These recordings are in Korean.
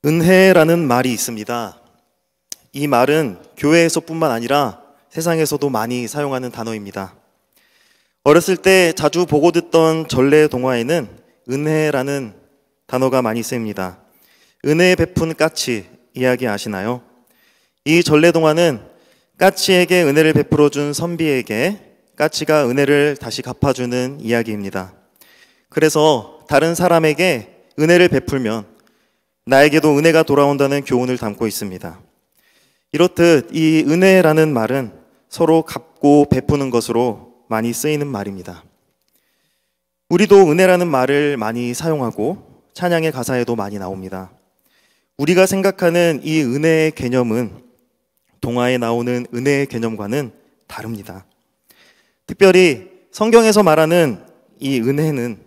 은혜라는 말이 있습니다. 이 말은 교회에서뿐만 아니라 세상에서도 많이 사용하는 단어입니다. 어렸을 때 자주 보고 듣던 전래 동화에는 은혜라는 단어가 많이 쓰입니다. 은혜 베푼 까치 이야기 아시나요? 이 전래 동화는 까치에게 은혜를 베풀어 준 선비에게 까치가 은혜를 다시 갚아주는 이야기입니다. 그래서 다른 사람에게 은혜를 베풀면 나에게도 은혜가 돌아온다는 교훈을 담고 있습니다. 이렇듯 이 은혜라는 말은 서로 갚고 베푸는 것으로 많이 쓰이는 말입니다. 우리도 은혜라는 말을 많이 사용하고 찬양의 가사에도 많이 나옵니다. 우리가 생각하는 이 은혜의 개념은 동화에 나오는 은혜의 개념과는 다릅니다. 특별히 성경에서 말하는 이 은혜는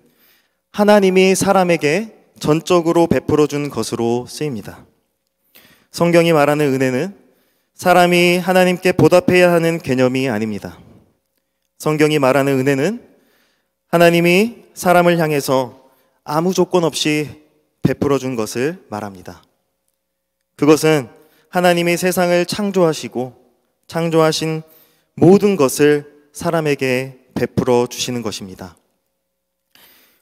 하나님이 사람에게 전적으로 베풀어 준 것으로 쓰입니다. 성경이 말하는 은혜는 사람이 하나님께 보답해야 하는 개념이 아닙니다. 성경이 말하는 은혜는 하나님이 사람을 향해서 아무 조건 없이 베풀어 준 것을 말합니다. 그것은 하나님이 세상을 창조하시고 창조하신 모든 것을 사람에게 베풀어 주시는 것입니다.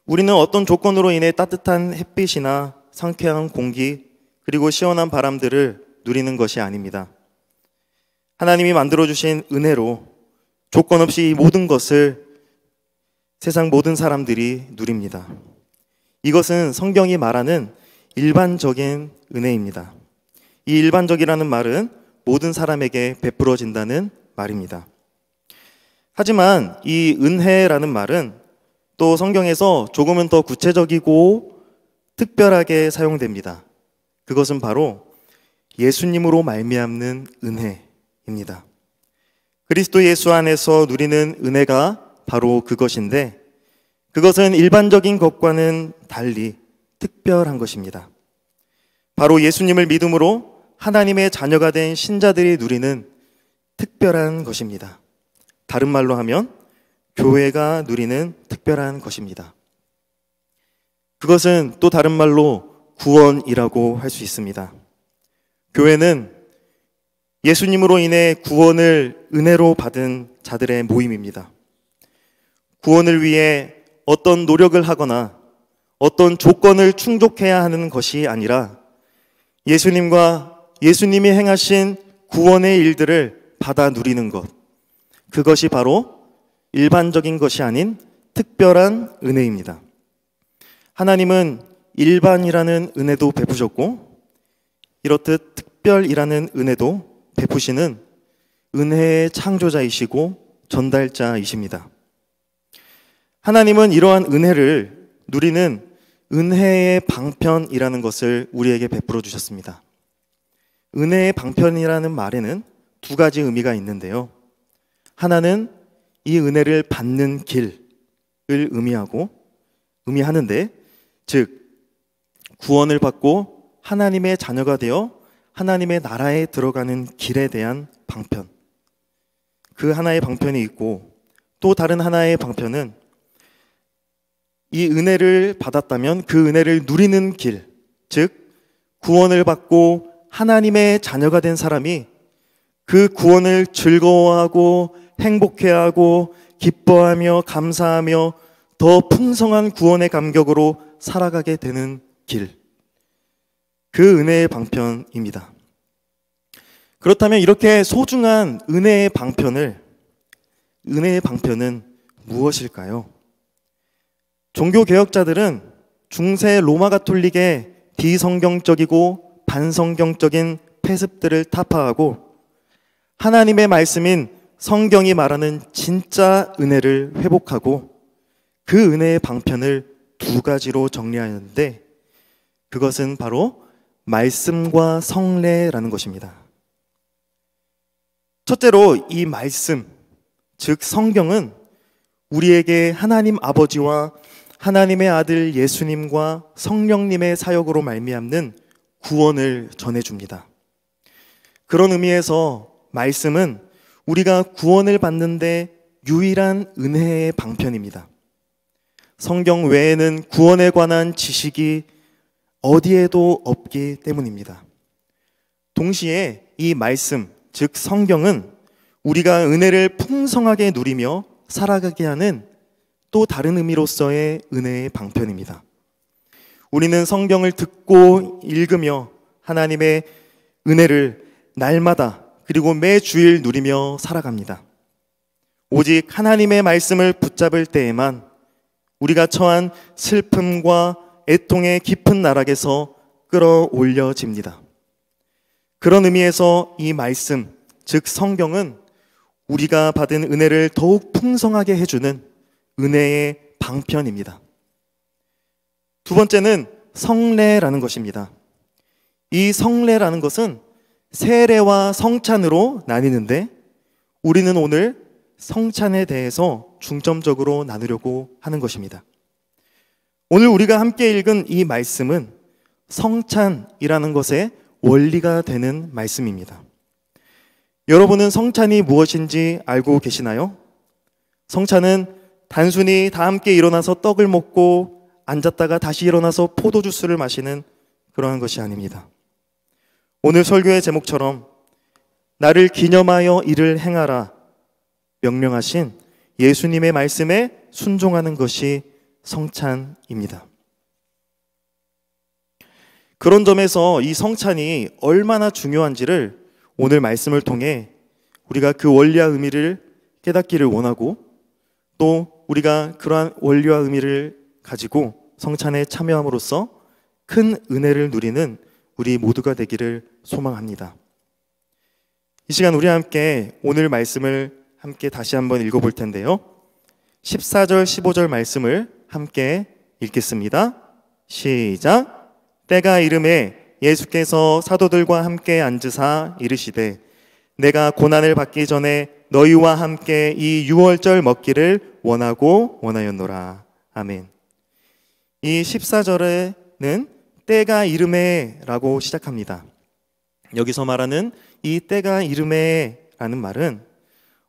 우리는 어떤 조건으로 인해 따뜻한 햇빛이나 상쾌한 공기 그리고 시원한 바람들을 누리는 것이 아닙니다. 하나님이 만들어주신 은혜로 조건 없이 이 모든 것을 세상 모든 사람들이 누립니다. 이것은 성경이 말하는 일반적인 은혜입니다. 이 일반적이라는 말은 모든 사람에게 베풀어진다는 말입니다. 하지만 이 은혜라는 말은 또 성경에서 조금은 더 구체적이고 특별하게 사용됩니다. 그것은 바로 예수님으로 말미암는 은혜입니다. 그리스도 예수 안에서 누리는 은혜가 바로 그것인데 그것은 일반적인 것과는 달리 특별한 것입니다. 바로 예수님을 믿음으로 하나님의 자녀가 된 신자들이 누리는 특별한 것입니다. 다른 말로 하면 교회가 누리는 특별한 것입니다. 그것은 또 다른 말로 구원이라고 할 수 있습니다. 교회는 예수님으로 인해 구원을 은혜로 받은 자들의 모임입니다. 구원을 위해 어떤 노력을 하거나 어떤 조건을 충족해야 하는 것이 아니라 예수님이 행하신 구원의 일들을 받아 누리는 것, 그것이 바로 일반적인 것이 아닌 특별한 은혜입니다. 하나님은 일반이라는 은혜도 베푸셨고 이렇듯 특별이라는 은혜도 베푸시는 은혜의 창조자이시고 전달자이십니다. 하나님은 이러한 은혜를 누리는 은혜의 방편이라는 것을 우리에게 베풀어 주셨습니다. 은혜의 방편이라는 말에는 두 가지 의미가 있는데요. 하나는 이 은혜를 받는 길을 의미하는데, 즉 구원을 받고 하나님의 자녀가 되어 하나님의 나라에 들어가는 길에 대한 방편, 그 하나의 방편이 있고 또 다른 하나의 방편은 이 은혜를 받았다면 그 은혜를 누리는 길, 즉 구원을 받고 하나님의 자녀가 된 사람이 그 구원을 즐거워하고 행복해하고 기뻐하며 감사하며 더 풍성한 구원의 감격으로 살아가게 되는 길, 그 은혜의 방편입니다. 그렇다면 이렇게 소중한 은혜의 방편은 무엇일까요? 종교개혁자들은 중세 로마 가톨릭의 비성경적이고 반성경적인 폐습들을 타파하고 하나님의 말씀인 성경이 말하는 진짜 은혜를 회복하고 그 은혜의 방편을 두 가지로 정리하였는데 그것은 바로 말씀과 성례라는 것입니다. 첫째로 이 말씀, 즉 성경은 우리에게 하나님 아버지와 하나님의 아들 예수님과 성령님의 사역으로 말미암는 구원을 전해줍니다. 그런 의미에서 말씀은 우리가 구원을 받는데 유일한 은혜의 방편입니다. 성경 외에는 구원에 관한 지식이 어디에도 없기 때문입니다. 동시에 이 말씀, 즉 성경은 우리가 은혜를 풍성하게 누리며 살아가게 하는 또 다른 의미로서의 은혜의 방편입니다. 우리는 성경을 듣고 읽으며 하나님의 은혜를 날마다 그리고 매 주일 누리며 살아갑니다. 오직 하나님의 말씀을 붙잡을 때에만 우리가 처한 슬픔과 애통의 깊은 나락에서 끌어올려집니다. 그런 의미에서 이 말씀, 즉 성경은 우리가 받은 은혜를 더욱 풍성하게 해주는 은혜의 방편입니다. 두 번째는 성례라는 것입니다. 이 성례라는 것은 세례와 성찬으로 나뉘는데 우리는 오늘 성찬에 대해서 중점적으로 나누려고 하는 것입니다. 오늘 우리가 함께 읽은 이 말씀은 성찬이라는 것의 원리가 되는 말씀입니다. 여러분은 성찬이 무엇인지 알고 계시나요? 성찬은 단순히 다 함께 일어나서 떡을 먹고 앉았다가 다시 일어나서 포도주스를 마시는 그러한 것이 아닙니다. 오늘 설교의 제목처럼 나를 기념하여 이를 행하라 명령하신 예수님의 말씀에 순종하는 것이 성찬입니다. 그런 점에서 이 성찬이 얼마나 중요한지를 오늘 말씀을 통해 우리가 그 원리와 의미를 깨닫기를 원하고 또 우리가 그러한 원리와 의미를 가지고 성찬에 참여함으로써 큰 은혜를 누리는 우리 모두가 되기를 소망합니다. 이 시간 우리 함께 오늘 말씀을 함께 다시 한번 읽어볼 텐데요. 14절 15절 말씀을 함께 읽겠습니다. 시작. 때가 이름에 예수께서 사도들과 함께 앉으사 이르시되 내가 고난을 받기 전에 너희와 함께 이 유월절 먹기를 원하였노라. 아멘. 이 14절에는 때가 이름에 라고 시작합니다. 여기서 말하는 이 때가 이름에 라는 말은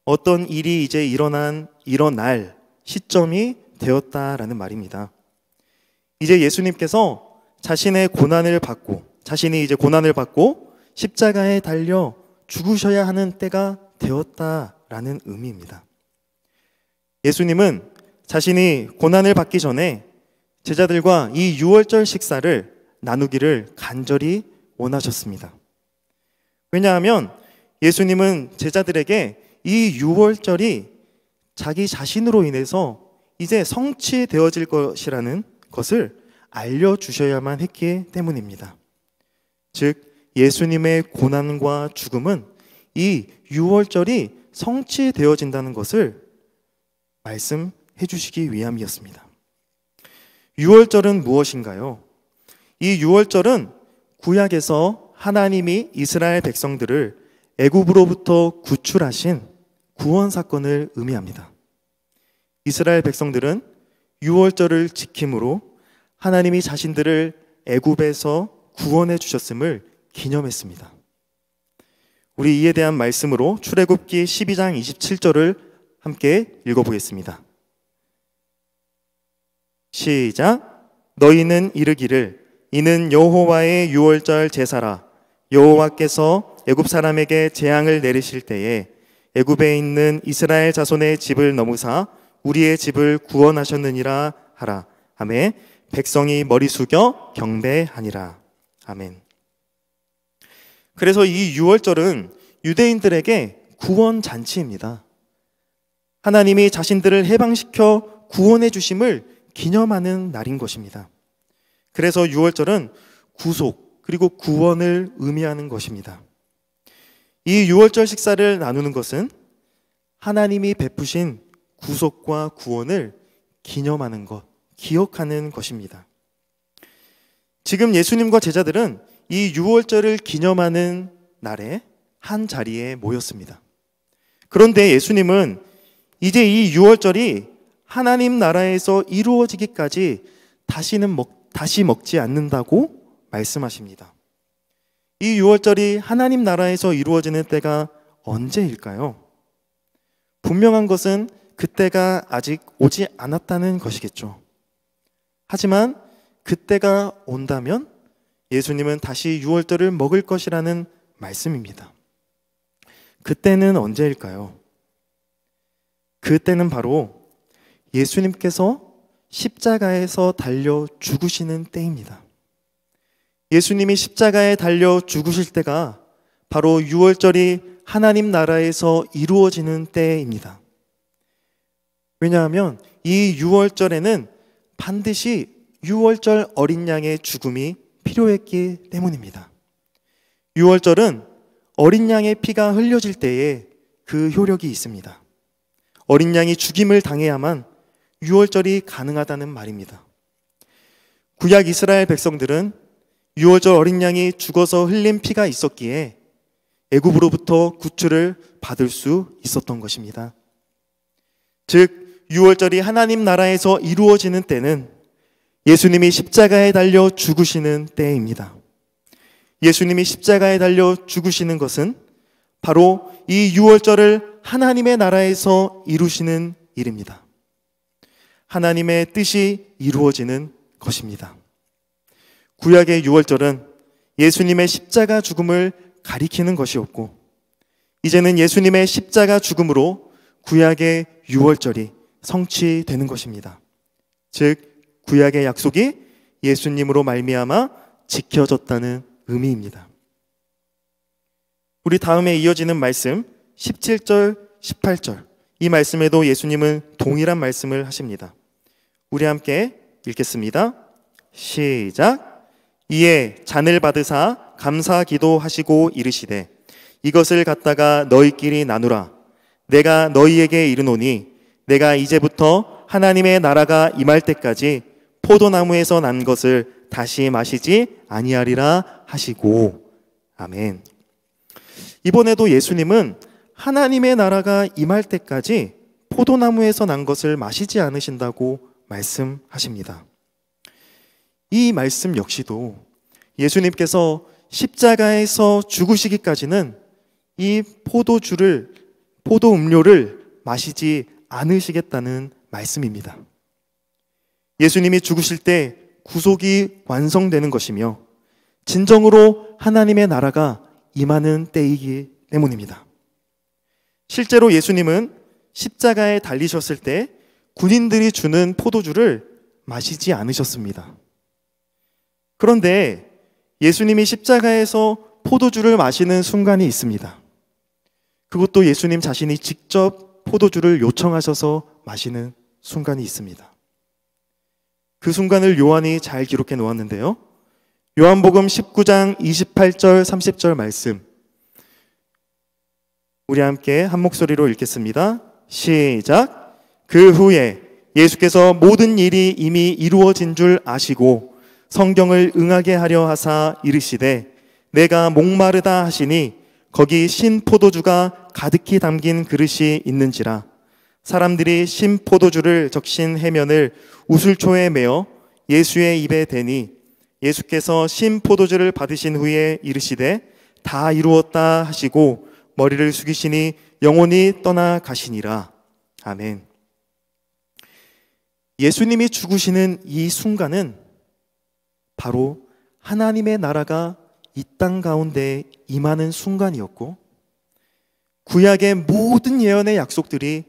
어떤 일이 이제 일어날 시점이 되었다라는 말입니다. 이제 예수님께서 자신이 이제 고난을 받고 십자가에 달려 죽으셔야 하는 때가 되었다라는 의미입니다. 예수님은 자신이 고난을 받기 전에 제자들과 이 유월절 식사를 나누기를 간절히 원하셨습니다. 왜냐하면 예수님은 제자들에게 이 유월절이 자기 자신으로 인해서 이제 성취되어질 것이라는 것을 알려주셔야만 했기 때문입니다. 즉 예수님의 고난과 죽음은 이 유월절이 성취되어진다는 것을 말씀해 주시기 위함이었습니다. 유월절은 무엇인가요? 이 유월절은 구약에서 하나님이 이스라엘 백성들을 애굽으로부터 구출하신 구원 사건을 의미합니다. 이스라엘 백성들은 유월절을 지킴으로 하나님이 자신들을 애굽에서 구원해 주셨음을 기념했습니다. 우리 이에 대한 말씀으로 출애굽기 12장 27절을 함께 읽어보겠습니다. 시작. 너희는 이르기를 이는 여호와의 유월절 제사라. 여호와께서 애굽 사람에게 재앙을 내리실 때에 애굽에 있는 이스라엘 자손의 집을 넘으사 우리의 집을 구원하셨느니라 하라. 아멘. 백성이 머리 숙여 경배하니라. 아멘. 그래서 이 유월절은 유대인들에게 구원 잔치입니다. 하나님이 자신들을 해방시켜 구원해 주심을 기념하는 날인 것입니다. 그래서 유월절은 구속 그리고 구원을 의미하는 것입니다. 이 유월절 식사를 나누는 것은 하나님이 베푸신 구속과 구원을 기념하는 것, 기억하는 것입니다. 지금 예수님과 제자들은 이 유월절을 기념하는 날에 한 자리에 모였습니다. 그런데 예수님은 이제 이 유월절이 하나님 나라에서 이루어지기까지 다시 먹지 않는다고 말씀하십니다. 이 유월절이 하나님 나라에서 이루어지는 때가 언제일까요? 분명한 것은 그때가 아직 오지 않았다는 것이겠죠. 하지만 그때가 온다면 예수님은 다시 유월절을 먹을 것이라는 말씀입니다. 그때는 언제일까요? 그때는 바로 예수님께서 십자가에서 달려 죽으시는 때입니다. 예수님이 십자가에 달려 죽으실 때가 바로 유월절이 하나님 나라에서 이루어지는 때입니다. 왜냐하면 이 유월절에는 반드시 유월절 어린 양의 죽음이 필요했기 때문입니다. 유월절은 어린 양의 피가 흘려질 때에 그 효력이 있습니다. 어린 양이 죽임을 당해야만 유월절이 가능하다는 말입니다. 구약 이스라엘 백성들은 유월절 어린 양이 죽어서 흘린 피가 있었기에 애굽으로부터 구출을 받을 수 있었던 것입니다. 즉 유월절이 하나님 나라에서 이루어지는 때는 예수님이 십자가에 달려 죽으시는 때입니다. 예수님이 십자가에 달려 죽으시는 것은 바로 이 유월절을 하나님의 나라에서 이루시는 일입니다. 하나님의 뜻이 이루어지는 것입니다. 구약의 유월절은 예수님의 십자가 죽음을 가리키는 것이었고, 이제는 예수님의 십자가 죽음으로 구약의 유월절이 성취되는 것입니다. 즉 구약의 약속이 예수님으로 말미암아 지켜졌다는 의미입니다. 우리 다음에 이어지는 말씀 17절, 18절, 이 말씀에도 예수님은 동일한 말씀을 하십니다. 우리 함께 읽겠습니다. 시작. 이에 잔을 받으사 감사 기도하시고 이르시되 이것을 갖다가 너희끼리 나누라. 내가 너희에게 이르노니 내가 이제부터 하나님의 나라가 임할 때까지 포도나무에서 난 것을 다시 마시지 아니하리라 하시고. 아멘. 이번에도 예수님은 하나님의 나라가 임할 때까지 포도나무에서 난 것을 마시지 않으신다고 말씀하십니다. 이 말씀 역시도 예수님께서 십자가에서 죽으시기까지는 이 포도 음료를 마시지 않으시겠다는 말씀입니다. 예수님이 죽으실 때 구속이 완성되는 것이며 진정으로 하나님의 나라가 임하는 때이기 때문입니다. 실제로 예수님은 십자가에 달리셨을 때 군인들이 주는 포도주를 마시지 않으셨습니다. 그런데 예수님이 십자가에서 포도주를 마시는 순간이 있습니다. 그것도 예수님 자신이 직접 포도주를 요청하셔서 마시는 순간이 있습니다. 그 순간을 요한이 잘 기록해 놓았는데요. 요한복음 19장 28절 30절 말씀, 우리 함께 한 목소리로 읽겠습니다. 시작. 그 후에 예수께서 모든 일이 이미 이루어진 줄 아시고 성경을 응하게 하려 하사 이르시되 내가 목마르다 하시니 거기 신 포도주가 가득히 담긴 그릇이 있는지라. 사람들이 신 포도주를 적신 해면을 우슬초에 메어 예수의 입에 대니 예수께서 신 포도주를 받으신 후에 이르시되 다 이루었다 하시고 머리를 숙이시니 영혼이 떠나 가시니라. 아멘. 예수님이 죽으시는 이 순간은 바로 하나님의 나라가 이 땅 가운데 임하는 순간이었고, 구약의 모든 예언의 약속들이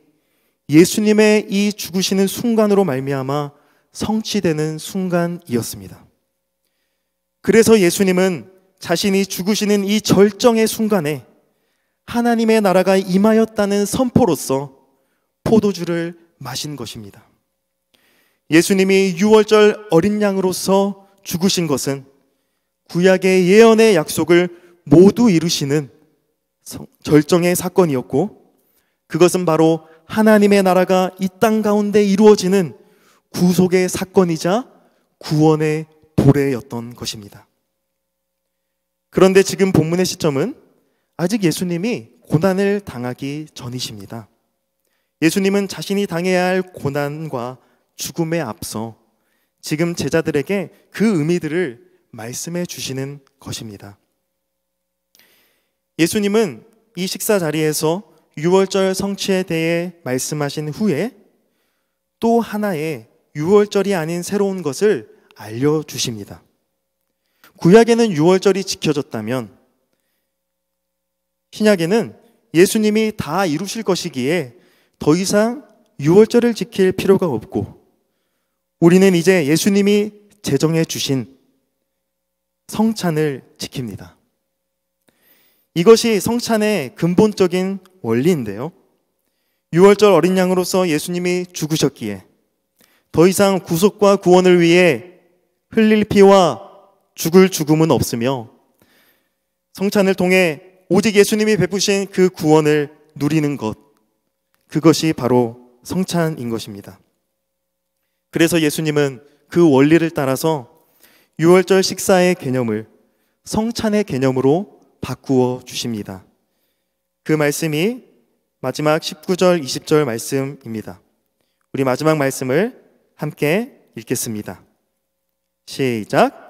예수님의 이 죽으시는 순간으로 말미암아 성취되는 순간이었습니다. 그래서 예수님은 자신이 죽으시는 이 절정의 순간에 하나님의 나라가 임하였다는 선포로서 포도주를 마신 것입니다. 예수님이 유월절 어린 양으로서 죽으신 것은 구약의 예언의 약속을 모두 이루시는 절정의 사건이었고, 그것은 바로 하나님의 나라가 이 땅 가운데 이루어지는 구속의 사건이자 구원의 도래였던 것입니다. 그런데 지금 본문의 시점은 아직 예수님이 고난을 당하기 전이십니다. 예수님은 자신이 당해야 할 고난과 죽음에 앞서 지금 제자들에게 그 의미들을 말씀해 주시는 것입니다. 예수님은 이 식사 자리에서 유월절 성취에 대해 말씀하신 후에 또 하나의 유월절이 아닌 새로운 것을 알려주십니다. 구약에는 유월절이 지켜졌다면 신약에는 예수님이 다 이루실 것이기에 더 이상 유월절을 지킬 필요가 없고 우리는 이제 예수님이 제정해 주신 성찬을 지킵니다. 이것이 성찬의 근본적인 원리인데요. 유월절 어린 양으로서 예수님이 죽으셨기에 더 이상 구속과 구원을 위해 흘릴 피와 죽을 죽음은 없으며 성찬을 통해 오직 예수님이 베푸신 그 구원을 누리는 것, 그것이 바로 성찬인 것입니다. 그래서 예수님은 그 원리를 따라서 유월절 식사의 개념을 성찬의 개념으로 바꾸어 주십니다. 그 말씀이 마지막 19절, 20절 말씀입니다. 우리 마지막 말씀을 함께 읽겠습니다. 시작.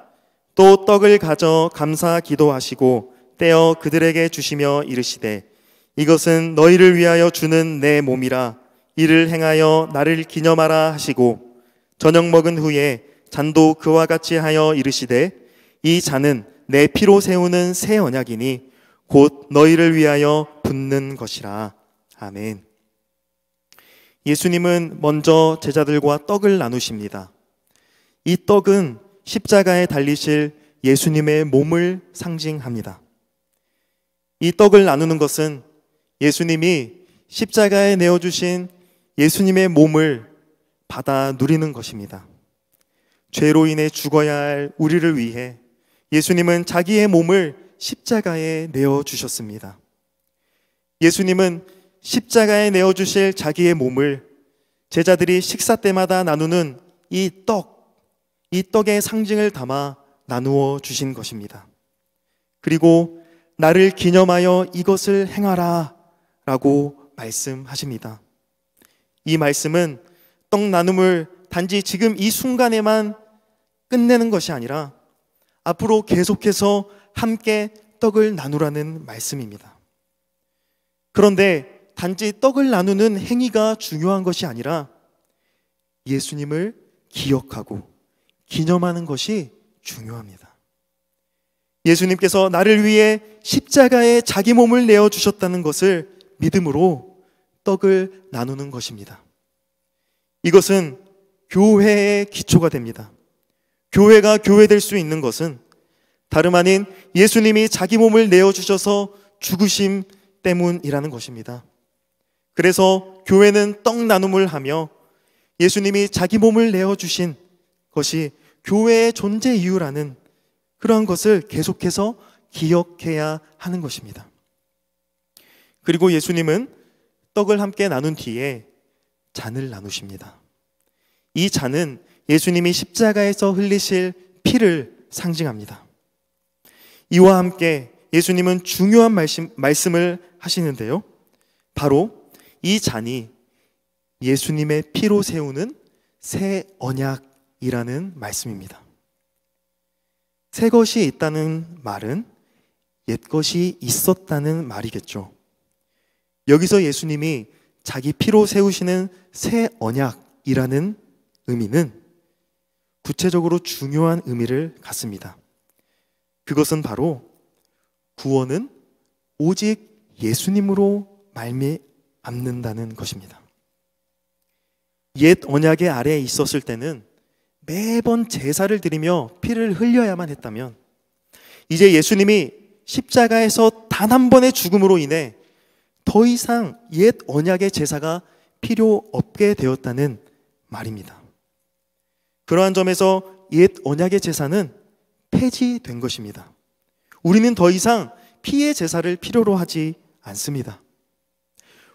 또 떡을 가져 감사 기도하시고 떼어 그들에게 주시며 이르시되 이것은 너희를 위하여 주는 내 몸이라 이를 행하여 나를 기념하라 하시고 저녁 먹은 후에 잔도 그와 같이 하여 이르시되 이 잔은 내 피로 세우는 새 언약이니 곧 너희를 위하여 붓는 것이라. 아멘. 예수님은 먼저 제자들과 떡을 나누십니다. 이 떡은 십자가에 달리실 예수님의 몸을 상징합니다. 이 떡을 나누는 것은 예수님이 십자가에 내어주신 예수님의 몸을 받아 누리는 것입니다. 죄로 인해 죽어야 할 우리를 위해 예수님은 자기의 몸을 십자가에 내어주셨습니다. 예수님은 십자가에 내어주실 자기의 몸을 제자들이 식사 때마다 나누는 이 떡의 상징을 담아 나누어 주신 것입니다. 그리고 나를 기념하여 이것을 행하라 라고 말씀하십니다. 이 말씀은 떡 나눔을 단지 지금 이 순간에만 끝내는 것이 아니라 앞으로 계속해서 함께 떡을 나누라는 말씀입니다. 그런데 단지 떡을 나누는 행위가 중요한 것이 아니라 예수님을 기억하고 기념하는 것이 중요합니다. 예수님께서 나를 위해 십자가에 자기 몸을 내어주셨다는 것을 믿음으로 떡을 나누는 것입니다. 이것은 교회의 기초가 됩니다. 교회가 교회될 수 있는 것은 다름 아닌 예수님이 자기 몸을 내어주셔서 죽으심 때문이라는 것입니다. 그래서 교회는 떡 나눔을 하며 예수님이 자기 몸을 내어주신 것이 교회의 존재 이유라는 그러한 것을 계속해서 기억해야 하는 것입니다. 그리고 예수님은 떡을 함께 나눈 뒤에 잔을 나누십니다. 이 잔은 예수님이 십자가에서 흘리실 피를 상징합니다. 이와 함께 예수님은 중요한 말씀을 하시는데요. 바로 이 잔이 예수님의 피로 세우는 새 언약이라는 말씀입니다. 새 것이 있다는 말은 옛 것이 있었다는 말이겠죠. 여기서 예수님이 자기 피로 세우시는 새 언약이라는 의미는 구체적으로 중요한 의미를 갖습니다. 그것은 바로 구원은 오직 예수님으로 말미암는다는 것입니다. 옛 언약의 아래에 있었을 때는 매번 제사를 드리며 피를 흘려야만 했다면 이제 예수님이 십자가에서 단 한 번의 죽음으로 인해 더 이상 옛 언약의 제사가 필요 없게 되었다는 말입니다. 그러한 점에서 옛 언약의 제사는 폐지된 것입니다. 우리는 더 이상 피의 제사를 필요로 하지 않습니다.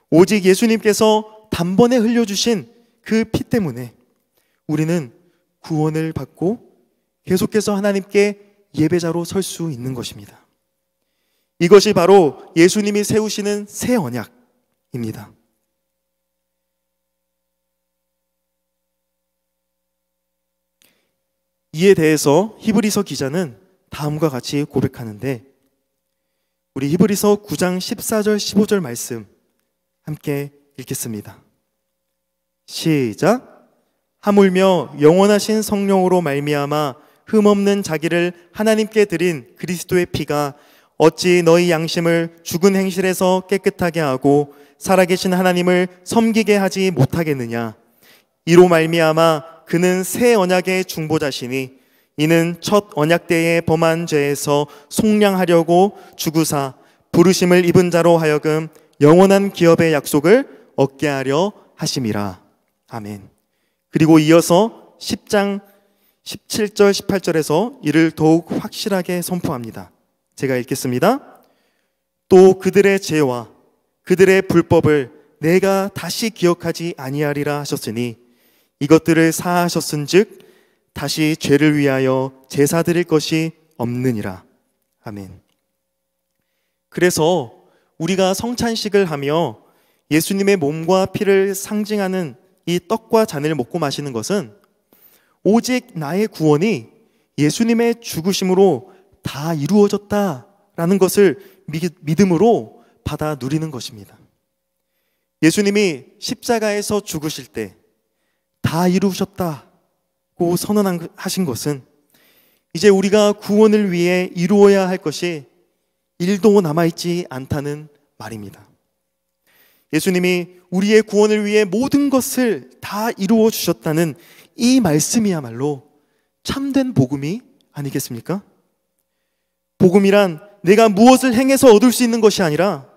오직 예수님께서 단번에 흘려주신 그 피 때문에 우리는 구원을 받고 계속해서 하나님께 예배자로 설 수 있는 것입니다. 이것이 바로 예수님이 세우시는 새 언약입니다. 이에 대해서 히브리서 기자는 다음과 같이 고백하는데 우리 히브리서 9장 14절 15절 말씀 함께 읽겠습니다. 시작. 하물며 영원하신 성령으로 말미암아 흠없는 자기를 하나님께 드린 그리스도의 피가 어찌 너희 양심을 죽은 행실에서 깨끗하게 하고 살아계신 하나님을 섬기게 하지 못하겠느냐. 이로 말미암아 그는 새 언약의 중보자시니 이는 첫 언약 때에 범한 죄에서 속량하려고 죽으사 부르심을 입은 자로 하여금 영원한 기업의 약속을 얻게 하려 하심이라. 아멘. 그리고 이어서 10장 17절 18절에서 이를 더욱 확실하게 선포합니다. 제가 읽겠습니다. 또 그들의 죄와 그들의 불법을 내가 다시 기억하지 아니하리라 하셨으니 이것들을 사하셨은즉 다시 죄를 위하여 제사 드릴 것이 없느니라. 아멘. 그래서 우리가 성찬식을 하며 예수님의 몸과 피를 상징하는 이 떡과 잔을 먹고 마시는 것은 오직 나의 구원이 예수님의 죽으심으로 다 이루어졌다라는 것을 믿음으로 받아 누리는 것입니다. 예수님이 십자가에서 죽으실 때 다 이루셨다고 선언하신 것은 이제 우리가 구원을 위해 이루어야 할 것이 일도 남아있지 않다는 말입니다. 예수님이 우리의 구원을 위해 모든 것을 다 이루어 주셨다는 이 말씀이야말로 참된 복음이 아니겠습니까? 복음이란 내가 무엇을 행해서 얻을 수 있는 것이 아니라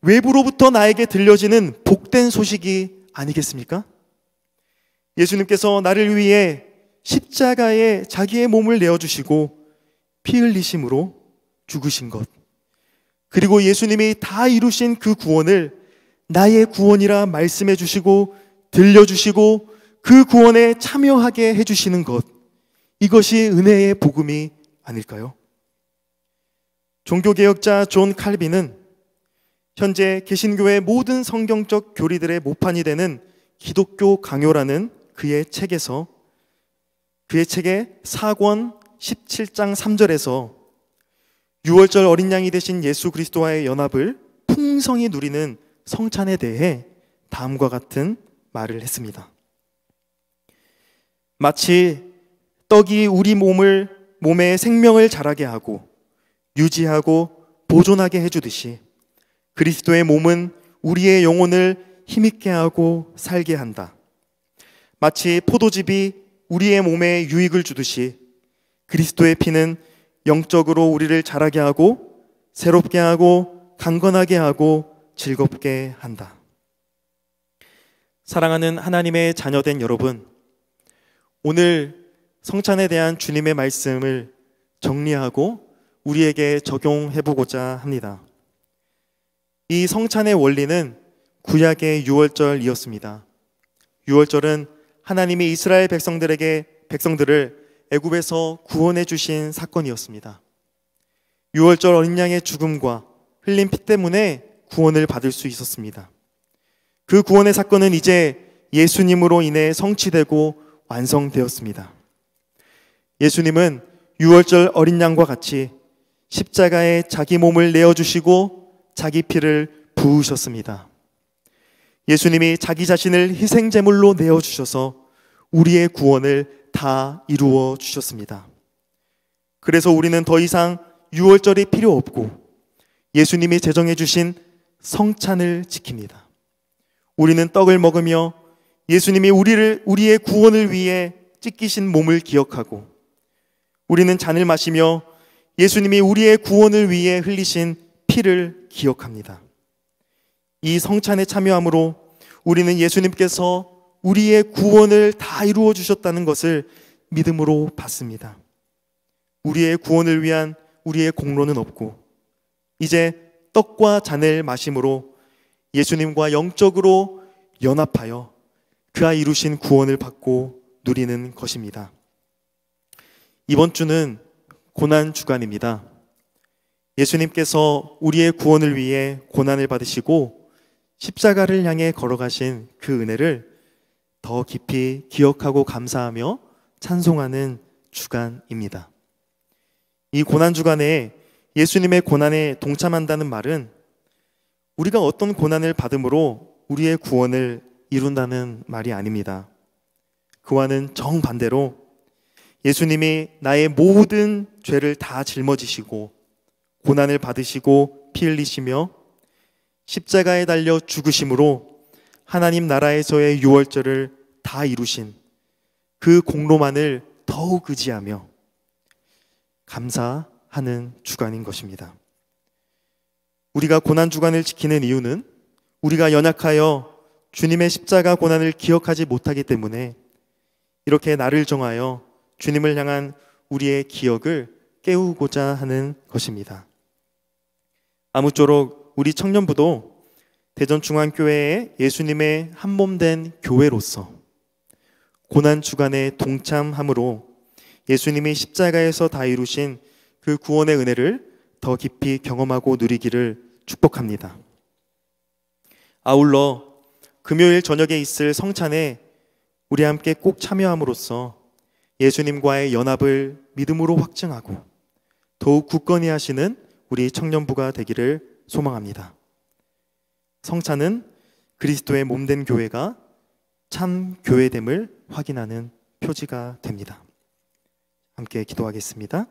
외부로부터 나에게 들려지는 복된 소식이 아니겠습니까? 예수님께서 나를 위해 십자가에 자기의 몸을 내어주시고 피 흘리심으로 죽으신 것, 그리고 예수님이 다 이루신 그 구원을 나의 구원이라 말씀해 주시고 들려주시고 그 구원에 참여하게 해주시는 것, 이것이 은혜의 복음이 아닐까요? 종교개혁자 존 칼빈은 현재 개신교의 모든 성경적 교리들의 모판이 되는 기독교 강요라는 그의 책의 사권 17장 3절에서 6월절 어린 양이 되신 예수 그리스도와의 연합을 풍성히 누리는 성찬에 대해 다음과 같은 말을 했습니다. 마치 떡이 우리 몸에 생명을 자라게 하고 유지하고 보존하게 해주듯이 그리스도의 몸은 우리의 영혼을 힘있게 하고 살게 한다. 마치 포도즙이 우리의 몸에 유익을 주듯이 그리스도의 피는 영적으로 우리를 자라게 하고 새롭게 하고 강건하게 하고 즐겁게 한다. 사랑하는 하나님의 자녀된 여러분, 오늘 성찬에 대한 주님의 말씀을 정리하고 우리에게 적용해보고자 합니다. 이 성찬의 원리는 구약의 유월절이었습니다. 유월절은 하나님이 이스라엘 백성들을 애굽에서 구원해 주신 사건이었습니다. 유월절 어린 양의 죽음과 흘린 피 때문에 구원을 받을 수 있었습니다. 그 구원의 사건은 이제 예수님으로 인해 성취되고 완성되었습니다. 예수님은 유월절 어린 양과 같이 십자가에 자기 몸을 내어주시고 자기 피를 부으셨습니다. 예수님이 자기 자신을 희생제물로 내어주셔서 우리의 구원을 다 이루어 주셨습니다. 그래서 우리는 더 이상 유월절이 필요 없고 예수님이 제정해 주신 성찬을 지킵니다. 우리는 떡을 먹으며 예수님이 우리의 구원을 위해 찢기신 몸을 기억하고, 우리는 잔을 마시며 예수님이 우리의 구원을 위해 흘리신 피를 기억합니다. 이 성찬에 참여함으로 우리는 예수님께서 우리의 구원을 다 이루어 주셨다는 것을 믿음으로 받습니다. 우리의 구원을 위한 우리의 공로는 없고 이제 떡과 잔을 마심으로 예수님과 영적으로 연합하여 그가 이루신 구원을 받고 누리는 것입니다. 이번 주는 고난 주간입니다. 예수님께서 우리의 구원을 위해 고난을 받으시고 십자가를 향해 걸어가신 그 은혜를 더 깊이 기억하고 감사하며 찬송하는 주간입니다. 이 고난 주간에 예수님의 고난에 동참한다는 말은 우리가 어떤 고난을 받음으로 우리의 구원을 이룬다는 말이 아닙니다. 그와는 정반대로 예수님이 나의 모든 죄를 다 짊어지시고 고난을 받으시고 피 흘리시며 십자가에 달려 죽으심으로 하나님 나라에서의 유월절을 다 이루신 그 공로만을 더욱 의지하며 감사하는 주간인 것입니다. 우리가 고난 주간을 지키는 이유는 우리가 연약하여 주님의 십자가 고난을 기억하지 못하기 때문에 이렇게 날을 정하여 주님을 향한 우리의 기억을 깨우고자 하는 것입니다. 아무쪼록 우리 청년부도 대전중앙교회의 예수님의 한몸된 교회로서 고난 주간에 동참함으로 예수님이 십자가에서 다 이루신 그 구원의 은혜를 더 깊이 경험하고 누리기를 축복합니다. 아울러 금요일 저녁에 있을 성찬에 우리 함께 꼭 참여함으로써 예수님과의 연합을 믿음으로 확증하고 더욱 굳건히 하시는 우리 청년부가 되기를 소망합니다. 성찬은 그리스도의 몸된 교회가 참 교회됨을 확인하는 표지가 됩니다. 함께 기도하겠습니다.